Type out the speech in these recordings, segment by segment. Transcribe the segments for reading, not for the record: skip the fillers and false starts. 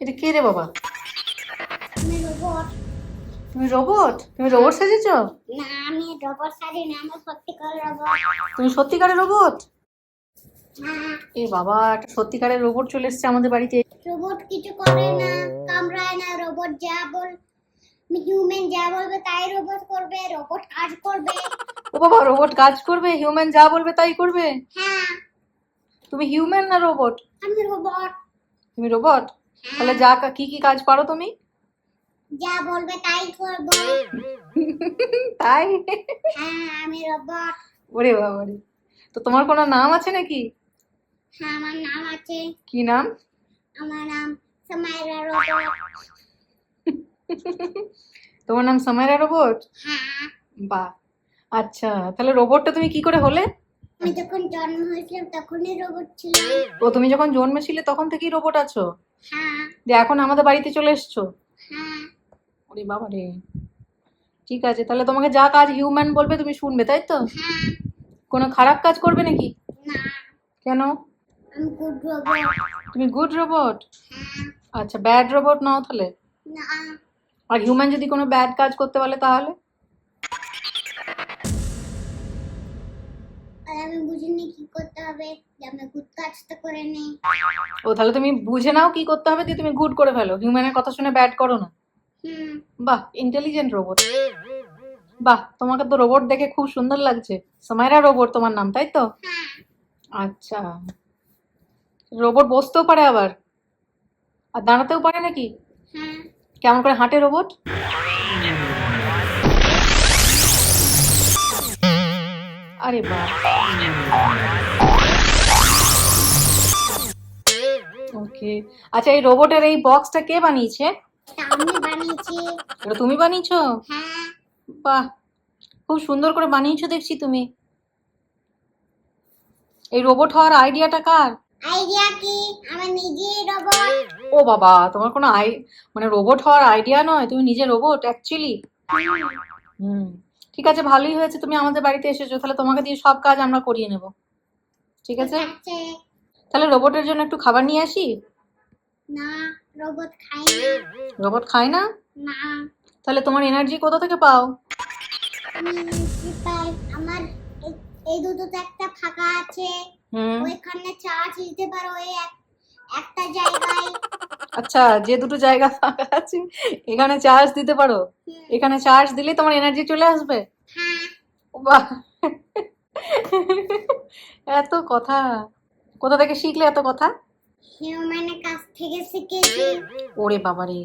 এটা কে রে বাবা? আমি রোবট। তুমি রোবট? তুমি রোবট সেজেছো? না, আমি রোবট সাজি না, আমি সত্যিকার রোবট। তুমি সত্যিকারের রোবট? হ্যাঁ, এ বাবা, একটা সত্যিকারের রোবট চলে এসেছে আমাদের বাড়িতে। রোবট কিছু করে না, কামড়ায় না। রোবট যা বল, হিউম্যান যা বলবে তাই রোবট করবে। রোবট কাজ করবে। ও বাবা, রোবট কাজ করবে? হিউম্যান যা বলবে তাই করবে? হ্যাঁ, তুমি হিউম্যান না রোবট? আমি রোবট। তুমি রোবট? তাহলে কি কি কাজ পারো তুমি? যা বলবে তাই করব। তাই? হ্যাঁ, আমি রোবট। ওরে বাবা রে। তো তোমার কোনো নাম আছে নাকি? হ্যাঁ, আমার নাম আছে। কি নাম? আমার নাম সামাইরা রোবট। তোমার নাম সামাইরা রোবট? হ্যাঁ, বাহ। আচ্ছা, তাহলে রোবটটা তুমি কি করে হলে? আমি যখন জন্ম হয়েছিলাম তখনই রোবট ছিলাম। ও, তুমি যখন জন্মেছিলে তখন থেকেই রোবট আছো? হ্যাঁ, যে এখন আমাদের বাড়িতে চলে এসছো? হ্যাঁ, ওরে বাবা রে। ঠিক আছে, তাহলে তোমাকে যা কাজ হিউম্যান বলবে তুমি শুনবে, তাই তো? হ্যাঁ। কোনো খারাপ কাজ করবে নাকি? না, কেন? আমি গুড রোবট। তুমি গুড রোবট? হ্যাঁ, আচ্ছা, ব্যাড রোবট নাও তাহলে? না, আর হিউম্যান যদি কোনো ব্যাড কাজ করতে বলে তাহলে? আর আমি বুঝিনি কি করতে হবে, যে আমি গুড কাজটা করে নেই। ও, তাহলে তুমি বুঝে নাও কি করতে হবে দিয়ে তুমি গুড করে ফেলো, হিউম্যানের কথা শুনে ব্যাড করো না। হুম, বাহ, ইন্টেলিজেন্ট রোবট। বাহ, তোমাকে তো রোবট দেখে খুব সুন্দর লাগছে। সামাইরা রোবট তোমার নাম, তাই তো? হ্যাঁ, আচ্ছা। রোবট বসতেও পারে আবার? আর দাঁড়াতেও পারে নাকি? হ্যাঁ। কেমন করে হাঁটে রোবট? আরে বাহ। ওকে। আচ্ছা, এই রোবটের এই বক্সটা কে বানিয়েছে? এটা আমি বানিয়েছি। এটা তুমি বানিয়েছো? হ্যাঁ, বাহ, খুব সুন্দর করে বানিয়েছো দেখছি তুমি। এই রোবট হওয়ার আইডিয়াটা কার? আইডিয়া কি? আমি নিজেই রোবট। ও বাবা, তোমার কোনো মানে রোবট হওয়ার আইডিয়া নয়, তুমি নিজে রোবট অ্যাকচুয়ালি। হুম। ঠিক আছে, ভালোই হয়েছে তুমি আমাদের বাড়িতে এসেছো, তাহলে তোমাকে দিয়ে সব কাজ আমরা করিয়ে নেব। ঠিক আছে? আছে। তাহলে রোবটের জন্য একটু খাবার নিয়ে আসি? না, রোবট খাই না। রোবট খায় না? না, তাহলে তোমার এনার্জি কোথা থেকে পাও? আমি কি পাই? আমার এই দুটোতে একটা ফাঁকা আছে, হুম। ওইখানে চার্জ দিতে পারো। একটা জায়গায়। আচ্ছা, যে দুটো জায়গা ফাঁকা আছে এখানে চার্জ দিতে পারো? এখানে চার্জ দিলে তোমার এনার্জি চলে আসবে? হ্যাঁ, বাহ। এত কথা কোথা থেকে শিখলে এত কথা? হিউম্যানের কাছ থেকে শিখেছি। ওরে বাবারে।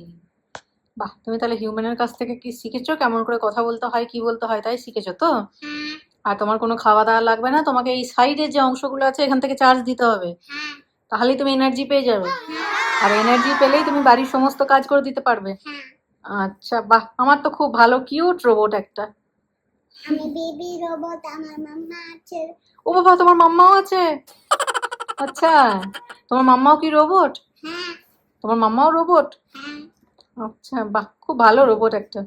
বাহ, তুমি তাহলে হিউম্যানের কাছ থেকে কি শিখেছো, কেমন করে কথা বলতে হয় কি বলতে হয় তাই শিখেছো তো? হ্যাঁ, আর তোমার কোনো খাওয়া দাওয়া লাগবে না, তোমাকে এই সাইডের যে অংশগুলো আছে এখান থেকে চার্জ দিতে হবে, হ্যাঁ, তাহলেই তুমি এনার্জি পেয়ে যাবে। হ্যাঁ, আর এনার্জি পেলেই তুমি বাড়ির সমস্ত কাজ করে দিতে পারবে। হ্যাঁ। আচ্ছা, বাহ, আমার তো খুব ভালো কিউট রোবট একটা। আমি বেবি রোবট, আমার মাম্মা আছে। ও বাবা, তোমার মাম্মাও আছে? আচ্ছা, তোমার মাম্মাও কি রোবট? হ্যাঁ, তোমার মাম্মাও রোবট? হ্যাঁ। আচ্ছা, বাহ, খুব ভালো রোবট একটা।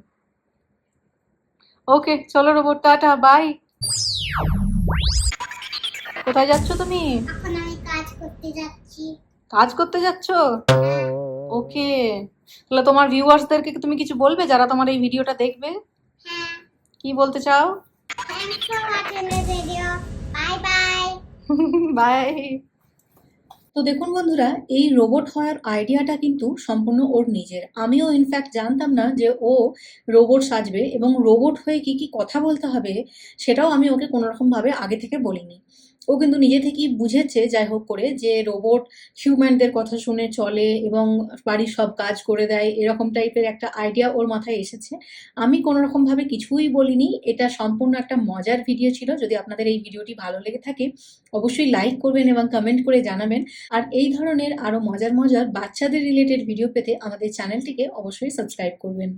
ওকে, চলো রোবট, টাটা, বাই। কোথায় যাচ্ছ তুমি? এখন আমি কাজ করতে যাচ্ছি। কাজ করতে যাচ্ছ? হ্যাঁ, ওকে। তাহলে তোমার ভিউয়ার্সদেরকে তুমি কিছু বলবে যারা তোমার এই ভিডিওটা দেখবে? হ্যাঁ। কি বলতে চাও? Thanks for watching the video. Bye bye. Bye. তো দেখুন বন্ধুরা, এই রোবট হওয়ার আইডিয়াটা কিন্তু সম্পূর্ণ ওর নিজের। আমিও ইনফ্যাক্ট জানতাম না যে ও রোবট সাজবে এবং রোবট হয়ে কি কি কথা বলতে হবে সেটাও আমি ওকে কোনোরকমভাবে আগে থেকে বলিনি। ও কিন্তু নিজে থেকেই বুঝেছে যাই হোক করে যে রোবট হিউম্যানদের কথা শুনে চলে এবং বাড়ির সব কাজ করে দেয়, এরকম টাইপের একটা আইডিয়া ওর মাথায় এসেছে। আমি কোনোরকমভাবে কিছুই বলিনি, এটা সম্পূর্ণ একটা মজার ভিডিও ছিল। যদি আপনাদের এই ভিডিওটি ভালো লেগে থাকে অবশ্যই লাইক করবেন এবং কমেন্ট করে জানাবেন। আর এই ধরনের আরও মজার মজার বাচ্চাদের রিলেটেড ভিডিও পেতে আমাদের চ্যানেলটিকে অবশ্যই সাবস্ক্রাইব করবেন।